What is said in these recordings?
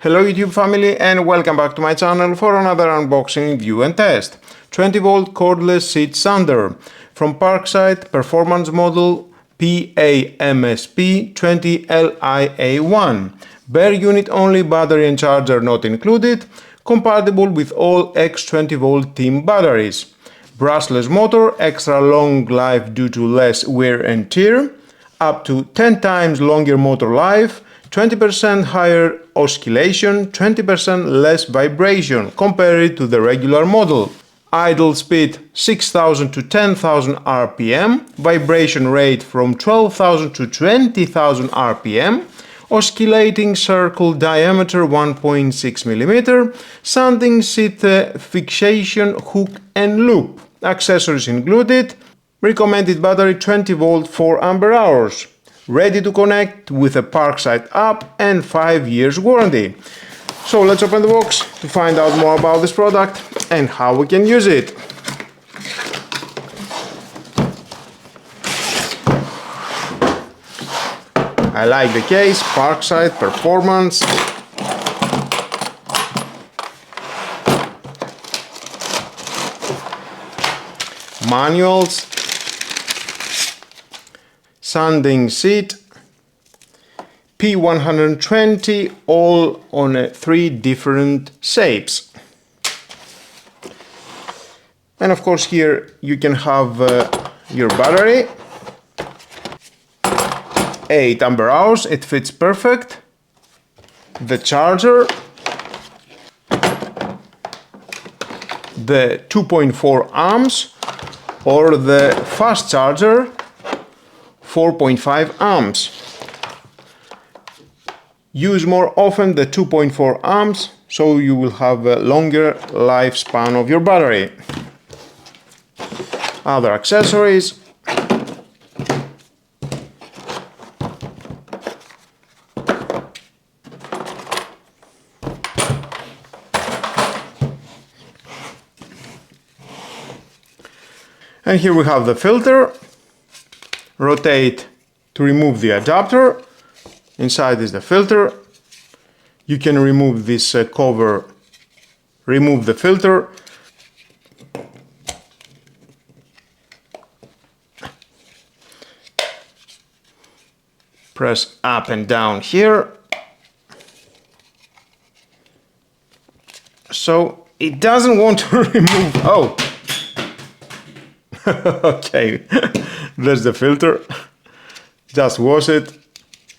Hello YouTube family and welcome back to my channel for another unboxing, review and test. 20V Cordless Seat Sander from Parkside, performance model PAMSP 20LIA1. Bare unit only, battery and charger not included, compatible with all X20V team batteries. Brushless motor, extra long life due to less wear and tear, up to 10 times longer motor life, 20% higher oscillation, 20% less vibration compared to the regular model. Idle speed 6000 to 10,000 RPM, vibration rate from 12,000 to 20,000 RPM, oscillating circle diameter 1.6 mm, sanding seat fixation hook and loop. Accessories included, recommended battery 20V 4Ah. Ready to connect with a Parkside app and 5 years warranty. So let's open the box to find out more about this product and how we can use it. I like the case, Parkside performance. Manuals. Sanding seat, P120, all on 3 different shapes. And of course here you can have your battery, 8Ah, it fits perfect. The charger, the 2.4 amps or the fast charger, 4.5 amps. Use more often the 2.4 amps so you will have a longer lifespan of your battery. Other accessories. And here we have the filter. Rotate to remove the adapter. Inside is the filter. You can remove this cover, remove the filter. Press up and down here. So it doesn't want to remove. Oh, okay. There's the filter. Just wash it,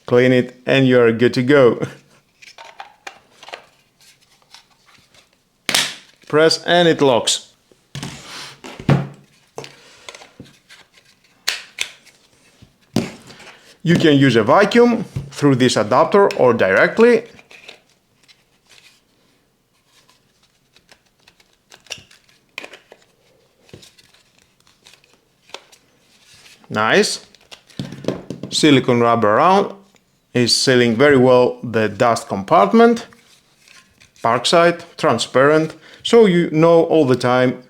clean it, and you are good to go. Press and it locks. You can use a vacuum through this adapter or directly. Nice. Silicone rubber round is sealing very well the dust compartment. Parkside, transparent, so you know all the time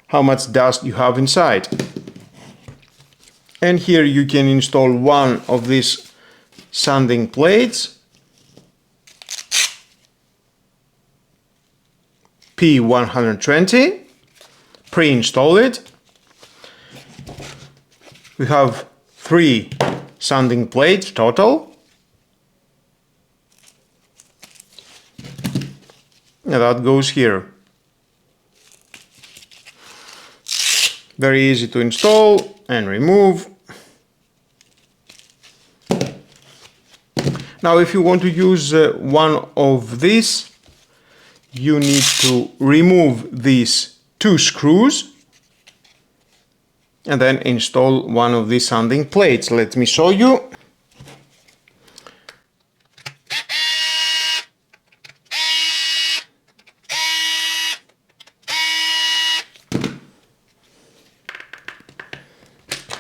how much dust you have inside. And here you can install one of these sanding plates, P120, pre-install it. We have 3 sanding plates total. And that goes here. Very easy to install and remove. Now if you want to use one of these, you need to remove these 2 screws and then install one of these sanding plates. Let me show you.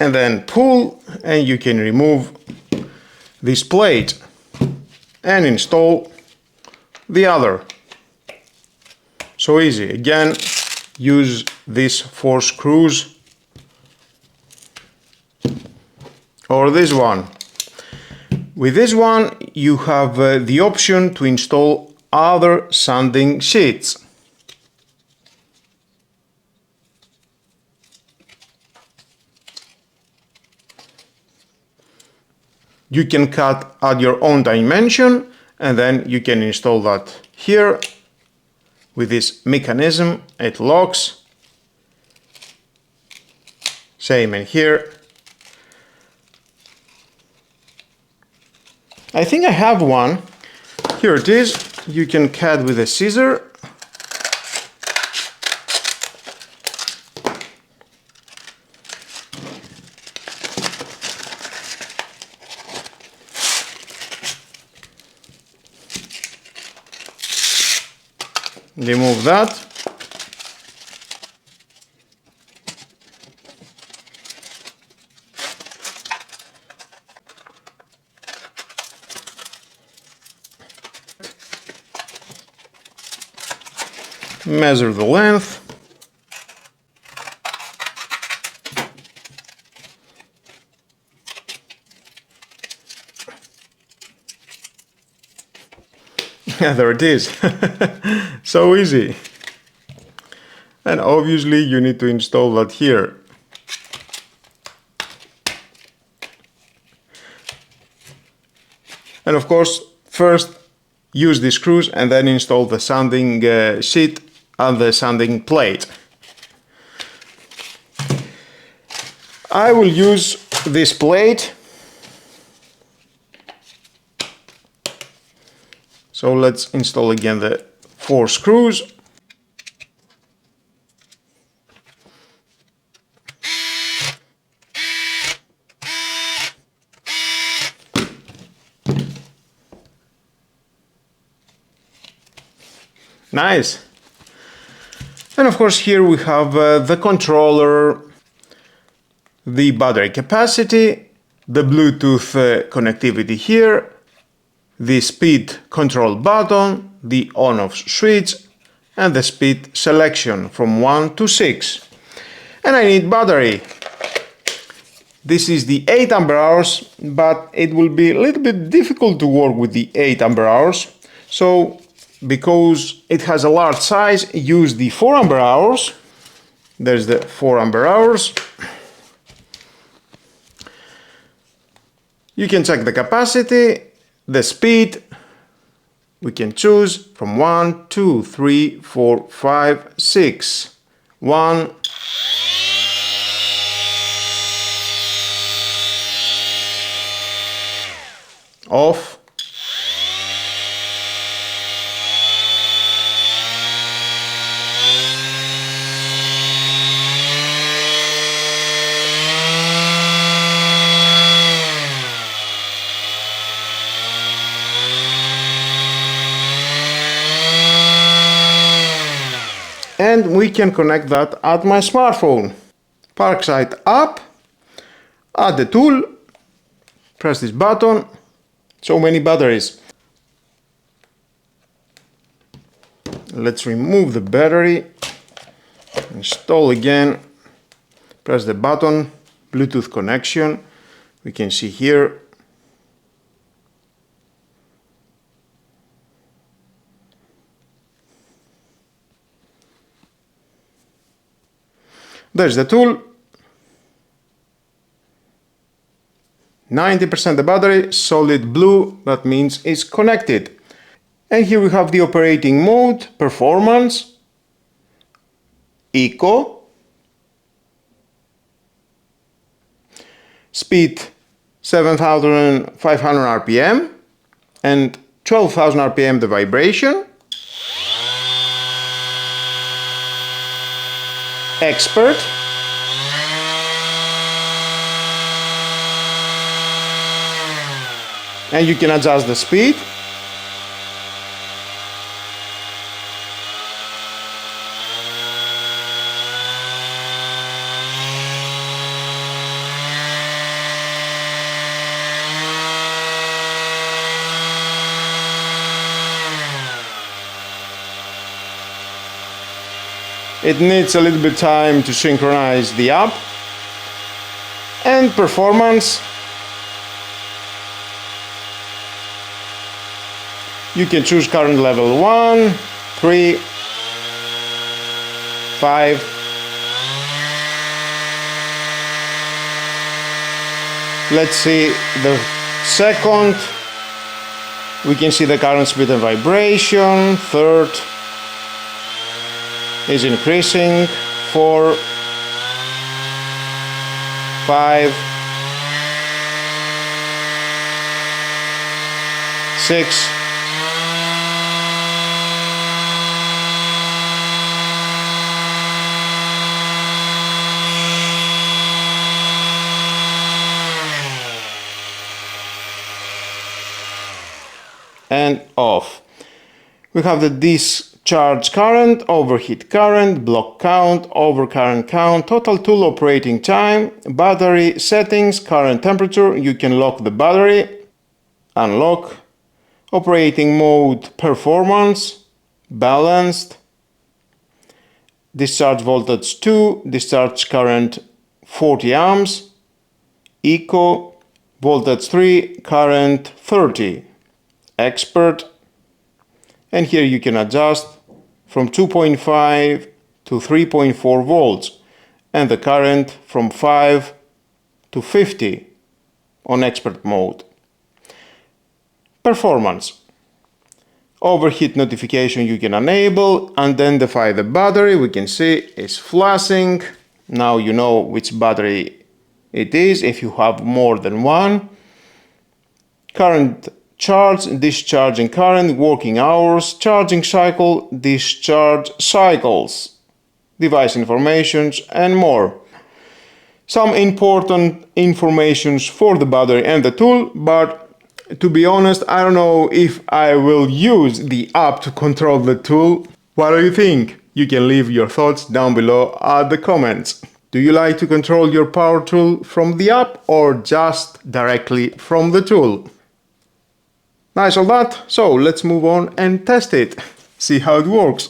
And then pull and you can remove this plate and install the other. So easy. Again, use these 4 screws or this one. With this one you have the option to install other sanding sheets. You can cut at your own dimension and then you can install that here with this mechanism. It locks. Same in here. I think I have one. Here it is. You can cut with a scissor. Remove that. Measure the length. There it is. So easy. And obviously you need to install that here. And of course, first use the screws and then install the sanding sheet and the sanding plate. I will use this plate. So let's install again the 4 screws. Nice. And of course here we have the controller, the battery capacity, the Bluetooth connectivity here, the speed control button, the on-off switch, and the speed selection from 1 to 6. And I need battery. This is the 8 ampere hours, but it will be a little bit difficult to work with the 8 ampere hours. So, because it has a large size, use the 4 ampere hours. There's the 4 ampere hours. You can check the capacity, the speed. We can choose from 1, 2, 3, 4, 5, 6. 1. Off. And we can connect that at my smartphone. Parkside app, add the tool, press this button. So many batteries. Let's remove the battery, install again, press the button, Bluetooth connection. We can see here. There's the tool. 90% the battery, solid blue, that means it's connected. And here we have the operating mode, performance, eco, speed 7,500 RPM and 12,000 RPM the vibration, expert, and you can adjust the speed. It needs a little bit of time to synchronize the app. And performance. You can choose current level 1, 3, 5. Let's see the second. We can see the current speed and vibration. Third is increasing. 4, 5, 6, 'and off. We have the discharge current, overheat current, block count, overcurrent count, total tool operating time, battery settings, current temperature. You can lock the battery, unlock, operating mode, performance, balanced, discharge voltage 2, discharge current 40 amps, eco, voltage 3, current 30. Expert, and here you can adjust from 2.5 to 3.4 volts and the current from 5 to 50 on expert mode. Performance. Overheat notification you can enable, identify the battery, we can see is flashing. Now you know which battery it is if you have more than one. Current charge, discharging current, working hours, charging cycle, discharge cycles, device informations, and more. Some important informations for the battery and the tool, but to be honest, I don't know if I will use the app to control the tool. What do you think? You can leave your thoughts down below at the comments. Do you like to control your power tool from the app or just directly from the tool? Nice all that, so let's move on and test it, see how it works.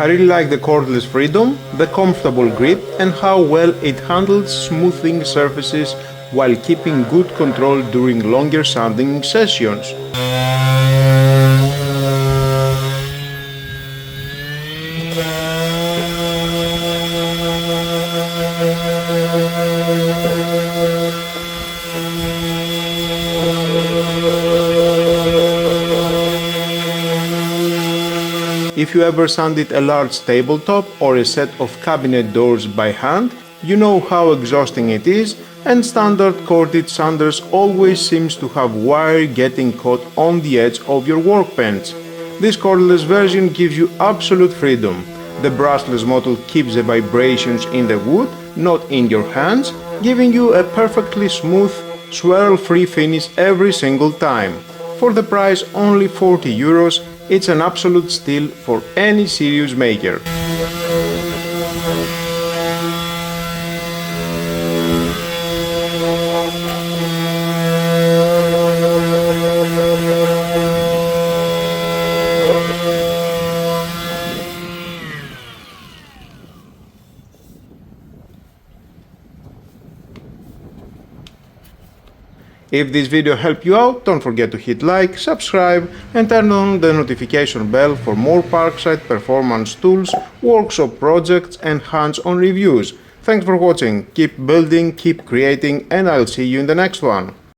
I really like the cordless freedom, the comfortable grip and how well it handles smoothing surfaces while keeping good control during longer sanding sessions. If you ever sanded a large tabletop or a set of cabinet doors by hand, you know how exhausting it is, and standard corded sanders always seems to have wire getting caught on the edge of your workbench. This cordless version gives you absolute freedom. The brushless model keeps the vibrations in the wood, not in your hands, giving you a perfectly smooth, swirl-free finish every single time. For the price only €40, it's an absolute steal for any serious maker. If this video helped you out, don't forget to hit like, subscribe and turn on the notification bell for more Parkside performance tools, workshop projects and hands-on reviews. Thanks for watching, keep building, keep creating, and I'll see you in the next one.